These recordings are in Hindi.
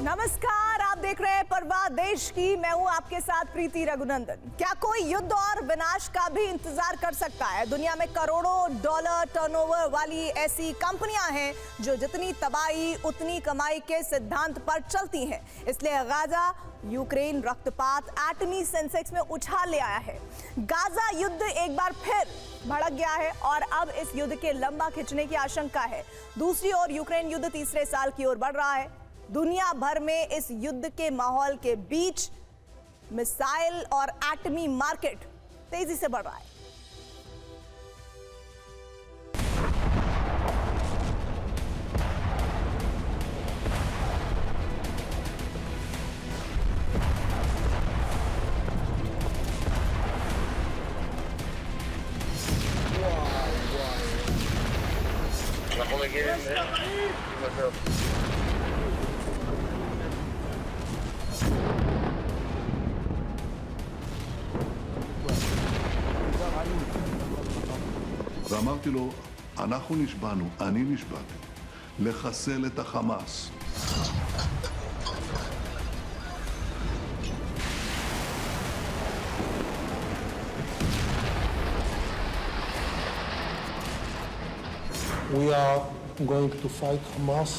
नमस्कार, आप देख रहे हैं परवाह देश की। मैं हूं आपके साथ प्रीति रघुनंदन। क्या कोई युद्ध और विनाश का भी इंतजार कर सकता है? दुनिया में करोड़ों डॉलर टर्नओवर वाली ऐसी कंपनियां हैं जो जितनी तबाही उतनी कमाई के सिद्धांत पर चलती हैं। इसलिए गाजा यूक्रेन रक्तपात एटमी सेंसेक्स में उछाल ले आया है। गाजा युद्ध एक बार फिर भड़क गया है और अब इस युद्ध के लंबा खिंचने की आशंका है। दूसरी ओर यूक्रेन युद्ध तीसरे साल की ओर बढ़ रहा है। दुनिया भर में इस युद्ध के माहौल के बीच मिसाइल और एटमी मार्केट तेजी से बढ़ रहा है। ואמרתי לו, אנחנו נשבענו, אני נשבעתי, לחסל את החמאס. We are going to fight Hamas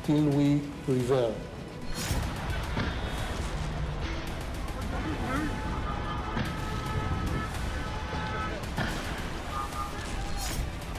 till we prevail.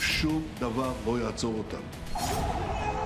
שום דבר לא יעצור אותנו.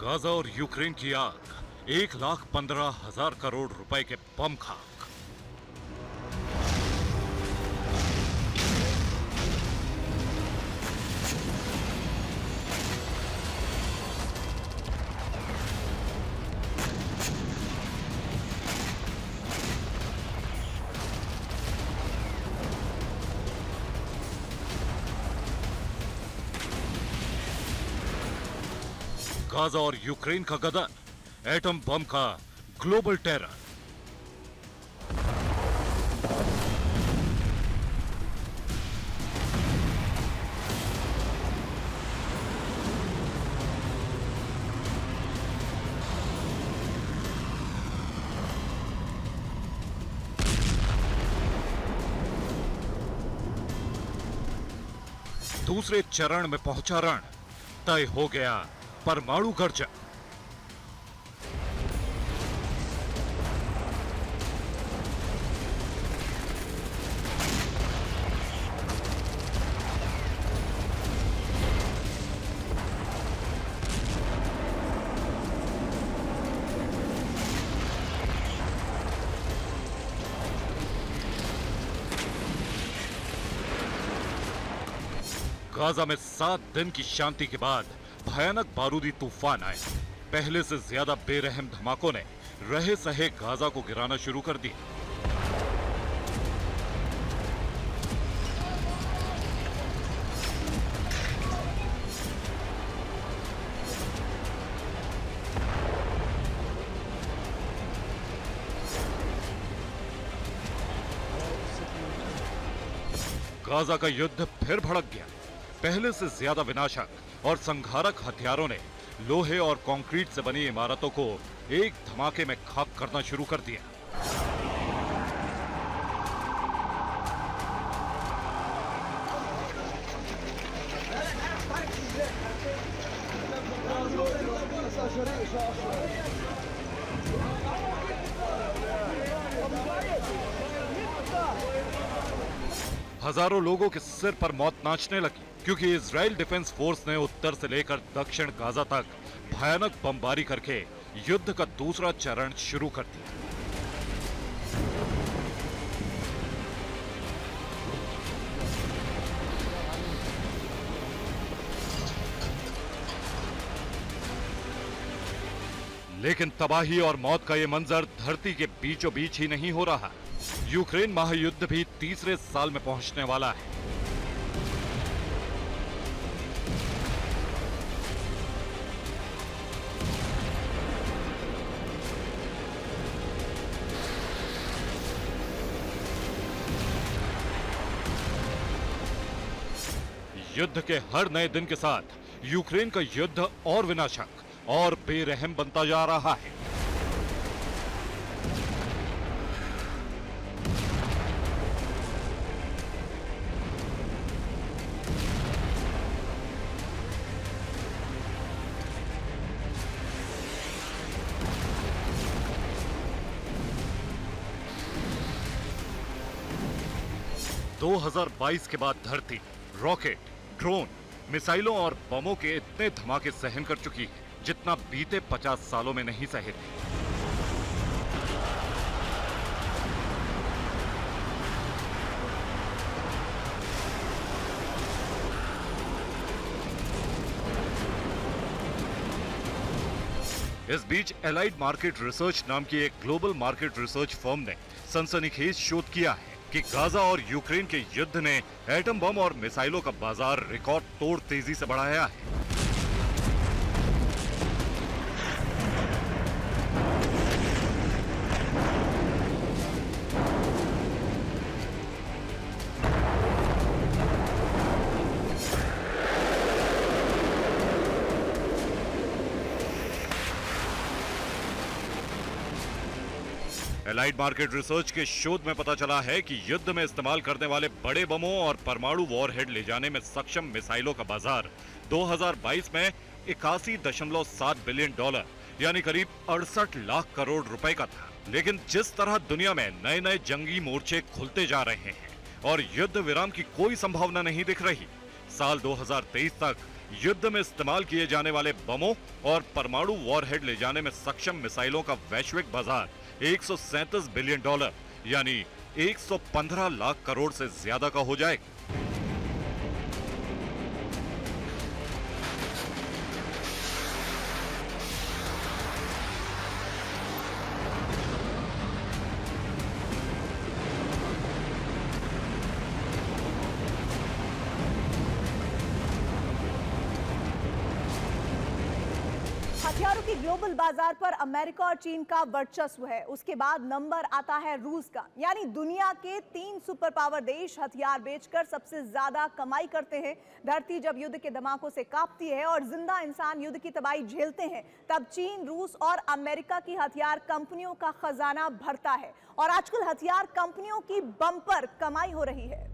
Gaza और यूक्रेन की आग, 1,15,000 करोड़ रुपए के बम खाक। गाजा और यूक्रेन का गदर, एटम बम का ग्लोबल टेरर। दूसरे चरण में पहुंचा रण, तय हो गया परमाणु गर्जन। गाजा में 7 दिन की शांति के बाद भयानक बारूदी तूफान आए। पहले से ज्यादा बेरहम धमाकों ने रहे सहे गाजा को गिराना शुरू कर दिया। गाजा का युद्ध फिर भड़क गया। पहले से ज्यादा विनाशक और संघारक हथियारों ने लोहे और कंक्रीट से बनी इमारतों को एक धमाके में खाक करना शुरू कर दिया। हजारों लोगों के सिर पर मौत नाचने लगी क्योंकि इजराइल डिफेंस फोर्स ने उत्तर से लेकर दक्षिण गाजा तक भयानक बमबारी करके युद्ध का दूसरा चरण शुरू कर दिया। लेकिन तबाही और मौत का ये मंजर धरती के बीचों बीच ही नहीं हो रहा। यूक्रेन महायुद्ध भी तीसरे साल में पहुंचने वाला है। युद्ध के हर नए दिन के साथ यूक्रेन का युद्ध और विनाशक और बेरहम बनता जा रहा है। दो 2022 के बाद धरती रॉकेट, ड्रोन, मिसाइलों और बमों के इतने धमाके सहन कर चुकी है जितना बीते 50 सालों में नहीं सहे थे। इस बीच एलाइड मार्केट रिसर्च नाम की एक ग्लोबल मार्केट रिसर्च फर्म ने सनसनीखेज शोध किया है कि गाजा और यूक्रेन के युद्ध ने एटम बम और मिसाइलों का बाजार रिकॉर्ड तोड़ तेजी से बढ़ाया है। एलाइड मार्केट रिसर्च के शोध में पता चला है कि युद्ध में इस्तेमाल करने वाले बड़े बमों और परमाणु वॉरहेड ले जाने में सक्षम मिसाइलों का बाजार 2022 में 81.7 बिलियन डॉलर यानी करीब 68 लाख करोड़ रुपए का था। लेकिन जिस तरह दुनिया में नए नए जंगी मोर्चे खुलते जा रहे हैं और युद्ध विराम की कोई संभावना नहीं दिख रही, साल 2023 तक युद्ध में इस्तेमाल किए जाने वाले बमों और परमाणु वॉरहेड ले जाने में सक्षम मिसाइलों का वैश्विक बाजार 137 बिलियन डॉलर यानी 115 लाख करोड़ से ज्यादा का हो जाएगा। हथियारों की ग्लोबल बाजार पर अमेरिका और चीन का वर्चस्व है। उसके बाद नंबर आता है रूस का, यानी दुनिया के 3 सुपर पावर देश हथियार बेचकर सबसे ज्यादा कमाई करते हैं। धरती जब युद्ध के धमाकों से कांपती है और जिंदा इंसान युद्ध की तबाही झेलते हैं, तब चीन, रूस और अमेरिका की हथियार कंपनियों का खजाना भरता है और आजकल हथियार कंपनियों की बम्पर कमाई हो रही है।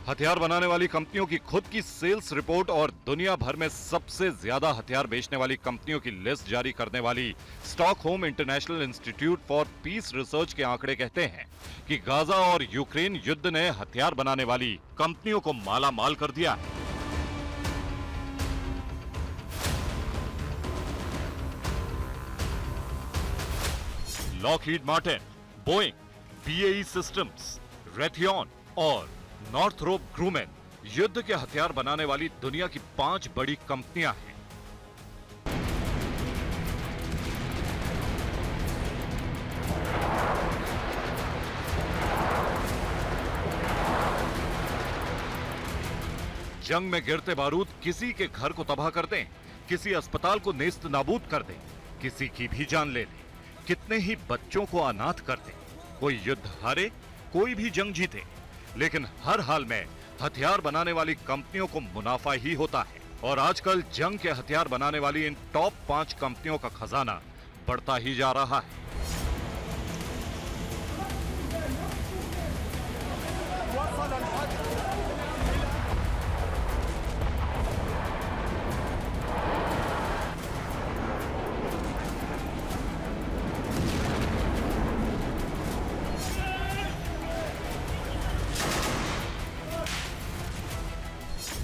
हथियार बनाने वाली कंपनियों की खुद की सेल्स रिपोर्ट और दुनिया भर में सबसे ज्यादा हथियार बेचने वाली कंपनियों की लिस्ट जारी करने वाली Stockholm international institute for Peace Research के आंकड़े कहते हैं कि गाजा और यूक्रेन युद्ध ने हथियार बनाने वाली कंपनियों को माला माल कर दिया है। Lockheed Martin, Boeing, BAE systems, Raytheon और नॉर्थरोप ग्रूमेन युद्ध के हथियार बनाने वाली दुनिया की 5 बड़ी कंपनियां हैं। जंग में गिरते बारूद किसी के घर को तबाह कर दें, किसी अस्पताल को नेस्त नाबूद कर दें, किसी की भी जान ले लें, कितने ही बच्चों को अनाथ कर दें। कोई युद्ध हारे, कोई भी जंग जीते, लेकिन हर हाल में हथियार बनाने वाली कंपनियों को मुनाफा ही होता है। और आजकल जंग के हथियार बनाने वाली इन टॉप 5 कंपनियों का खजाना बढ़ता ही जा रहा है।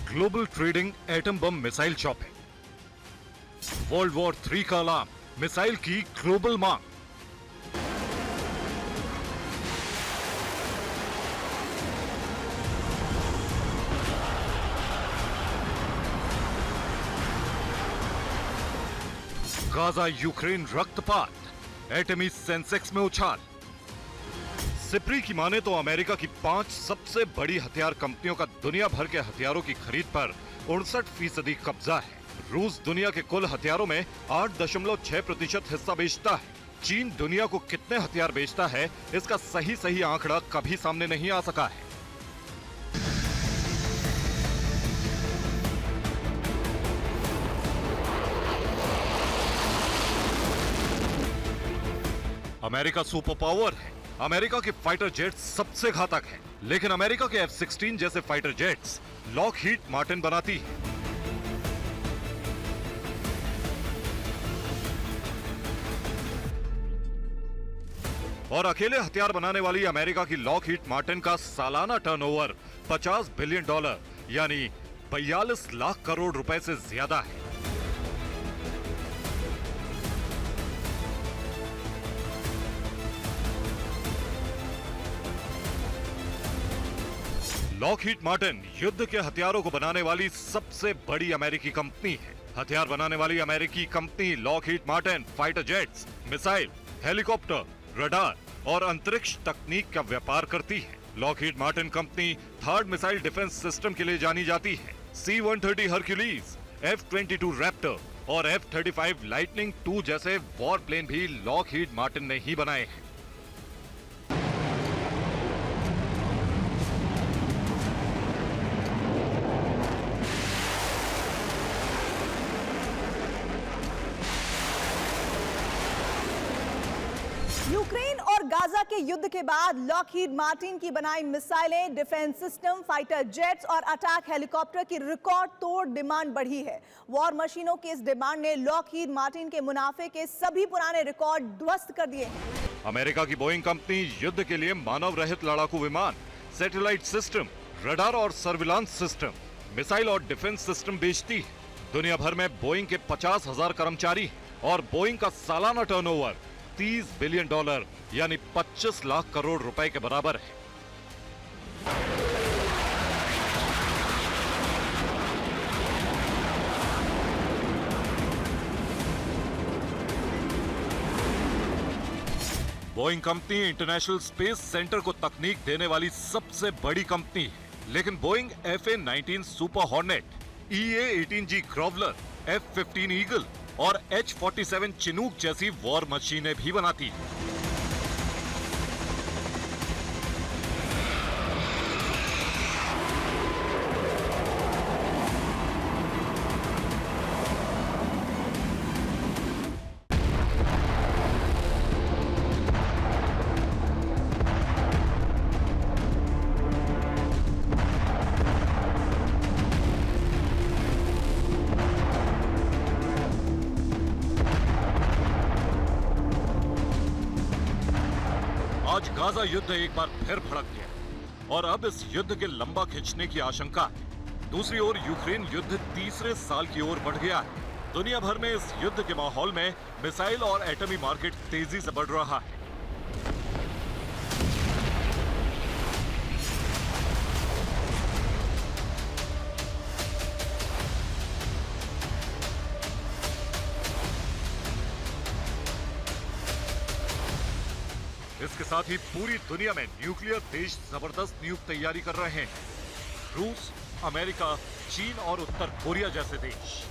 Global trading atom bomb missile shopping, world war 3 का अलार्म, मिसाइल की ग्लोबल मांग। गाजा यूक्रेन रक्तपात, एटमी सेंसेक्स में उछाल। सिप्री की माने तो अमेरिका की 5 सबसे बड़ी हथियार कंपनियों का दुनिया भर के हथियारों की खरीद पर 59% कब्जा है। रूस दुनिया के कुल हथियारों में 8.6% हिस्सा बेचता है। चीन दुनिया को कितने हथियार बेचता है, इसका सही आंकड़ा कभी सामने नहीं आ सका है। अमेरिका सुपर पावर है। अमेरिका के फाइटर जेट्स सबसे घातक हैं, लेकिन अमेरिका के F-16 जैसे फाइटर जेट्स लॉकहीड मार्टिन बनाती है। और अकेले हथियार बनाने वाली अमेरिका की लॉकहीड मार्टिन का सालाना टर्नओवर $50 बिलियन यानी 42 लाख करोड़ रुपए से ज्यादा है। लॉकहीड मार्टिन युद्ध के हथियारों को बनाने वाली सबसे बड़ी अमेरिकी कंपनी है। हथियार बनाने वाली अमेरिकी company Lockheed Martin fighter jets, missile, helicopter, radar और अंतरिक्ष तकनीक का व्यापार करती है। Lockheed Martin company third missile defence system के लिए जानी जाती है। C-130 हरक्यूलीज, F-22 रैप्टर और F-35 लाइटनिंग II जैसे वॉर प्लेन भी लॉकहीड मार्टिन ने ही बनाए हैं। यूक्रेन और गाजा के युद्ध के बाद लॉकहीड मार्टिन की बनाई मिसाइलें, डिफेंस सिस्टम, फाइटर जेट्स और अटैक हेलीकॉप्टर की रिकॉर्ड तोड़ डिमांड बढ़ी है। वॉर मशीनों की इस डिमांड ने लॉकहीड मार्टिन के मुनाफे के सभी पुराने रिकॉर्ड ध्वस्त कर दिए हैं। अमेरिका की बोइंग कंपनी युद्ध के लिए मानव रहित लड़ाकू विमान, सैटेलाइट सिस्टम, रडार और सर्विलांस सिस्टम, मिसाइल और डिफेंस सिस्टम बेचती है। दुनिया भर में बोइंग के 50,000 कर्मचारी हैं और बोइंग का सालाना टर्नओवर $30 बिलियन यानी 25 लाख करोड़ रुपए के बराबर है। Boeing company international space centre को तकनीक देने वाली सबसे बड़ी कंपनी है, लेकिन Boeing FA-19 super hornet, EA-18G ग्रोवलर, F-15 eagle और H-47 चिनूक जैसी वॉर मशीनें भी बनाती है। आज गाजा युद्ध एक बार फिर भड़क गया और अब इस युद्ध के लंबा खिंचने की आशंका है। दूसरी ओर यूक्रेन युद्ध तीसरे साल की ओर बढ़ गया है। दुनिया भर में इस युद्ध के माहौल में मिसाइल और एटमी मार्केट तेजी से बढ़ रहा है। इसके साथ ही पूरी दुनिया में न्यूक्लियर देश जबरदस्त न्यूक तैयारी कर रहे हैं। रूस, अमेरिका, चीन और उत्तर कोरिया जैसे देश।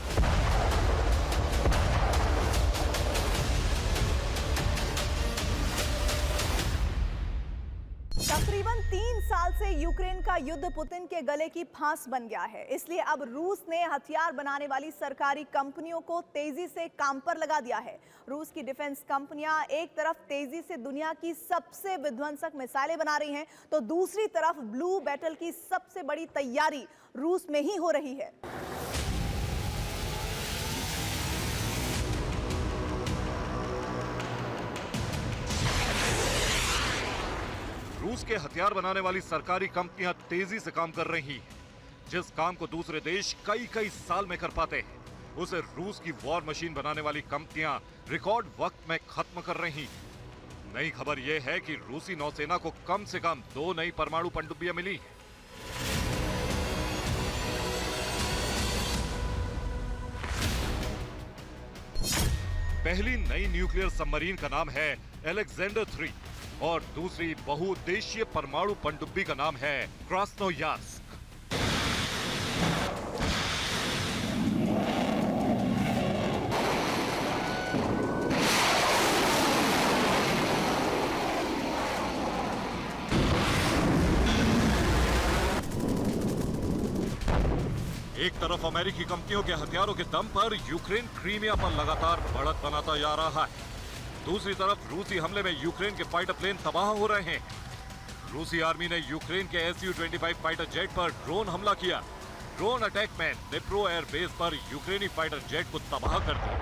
तकरीबन 3 साल से यूक्रेन का युद्ध पुतिन के गले की फांस बन गया है। इसलिए अब रूस ने हथियार बनाने वाली सरकारी कंपनियों को तेजी से काम पर लगा दिया है। रूस की डिफेंस कंपनियां एक तरफ तेजी से दुनिया की सबसे विध्वंसक मिसाइलें बना रही हैं, तो दूसरी तरफ ब्लू बैटल की सबसे बड़ी तैयारी रूस में ही हो रही है। रूस के हथियार बनाने वाली सरकारी कंपनियां तेजी से काम कर रही हैं। जिस काम को दूसरे देश कई साल में कर पाते हैं, उसे रूस की वॉर मशीन बनाने वाली कंपनियां रिकॉर्ड वक्त में खत्म कर रही हैं। नई खबर यह है कि रूसी नौसेना को कम से कम 2 नई परमाणु पनडुब्बियां मिली हैं। पहली नई न्यूक्लियर सबमरीन का नाम है अलेक्जेंडर 3 और दूसरी बहुउद्देशीय परमाणु पनडुब्बी का नाम है क्रास्नोयार्स्क। एक तरफ अमेरिकी कंपनियों के हथियारों के दम पर यूक्रेन क्रीमिया पर लगातार बढ़त बनाता जा रहा है, दूसरी तरफ रूसी हमले में यूक्रेन के फाइटर प्लेन तबाह हो रहे हैं। रूसी आर्मी ने यूक्रेन के Su-25 फाइटर जेट पर ड्रोन हमला किया। ड्रोन अटैक में डिप्रो एयर बेस पर यूक्रेनी फाइटर जेट को तबाह कर दिया।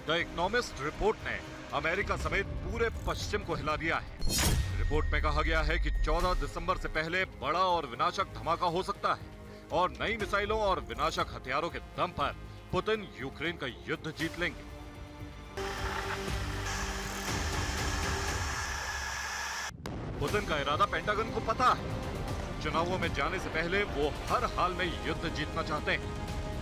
द इकोनॉमिस्ट रिपोर्ट ने अमेरिका समेत पूरे पश्चिम को हिला दिया है। रिपोर्ट में कहा गया है कि 14 दिसंबर से पहले बड़ा और विनाशक धमाका हो सकता है और नई मिसाइलों और विनाशक हथियारों के दम पर पुतिन यूक्रेन का युद्ध जीत लेंगे। पुतिन का इरादा पेंटागन को पता है। चुनावों में जाने से पहले वो हर हाल में युद्ध जीतना चाहते हैं,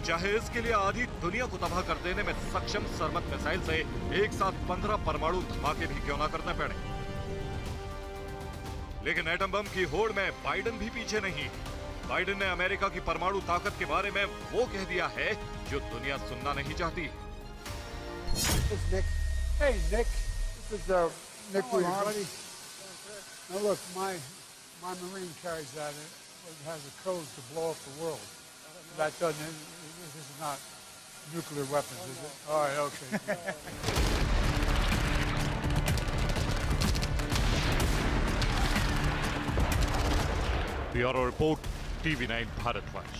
चाहे इसके लिए आधी दुनिया को तबाह कर देने में सक्षम सरमत मिसाइल से एक साथ 15 परमाणु धमाके भी क्यों ना करने पड़े। लेकिन एटम बम की होड़ में बाइडेन भी पीछे नहीं। बाइडेन ने अमेरिका की परमाणु ताकत के बारे में वो कह दिया है जो दुनिया सुनना नहीं चाहती। Hey, Nick. This is Nick Ruhani. Now look, my Marine carries that. It has a code to blow up the world. That doesn't. This is not nuclear weapons, is it? All right, okay. Bureau report, TV9 Bharatvarsh.